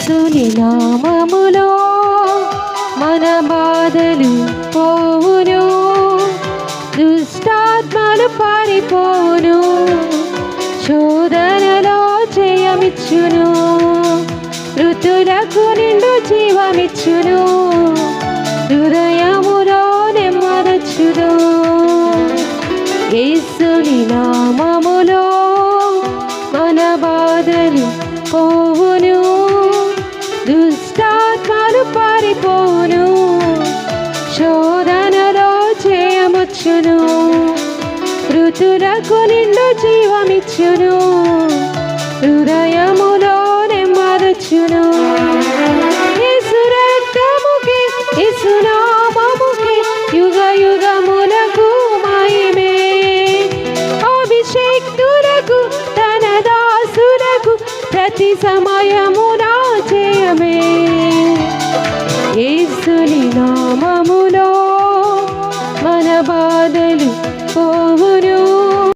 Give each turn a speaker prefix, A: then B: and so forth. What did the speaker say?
A: యేసుని నామములో మన బాధలు పోవును, దుష్టాత్మలు పారిపోవును, శోధనలో జయమిచ్చును, ఋతులకు నిండు జీవమిచ్చును, హృదయములో నెమ్మదచ్చును. యేసుని నామములో మన బాధలు పోవును, దుష్టాత్మలు పారిపోవును, శోధనలో జయమొచ్చును, ఋతులకు నిండు జీవమిచ్చును, హృదయములో నెమ్మదచ్చును. యేసు రక్తముకే యేసు నామముకే యుగ యుగములకు మహిమే, అభిషేక్తులకు తన దాసులకు ప్రతి సమయమున జయమే. యేసుని నామములో మన బాధ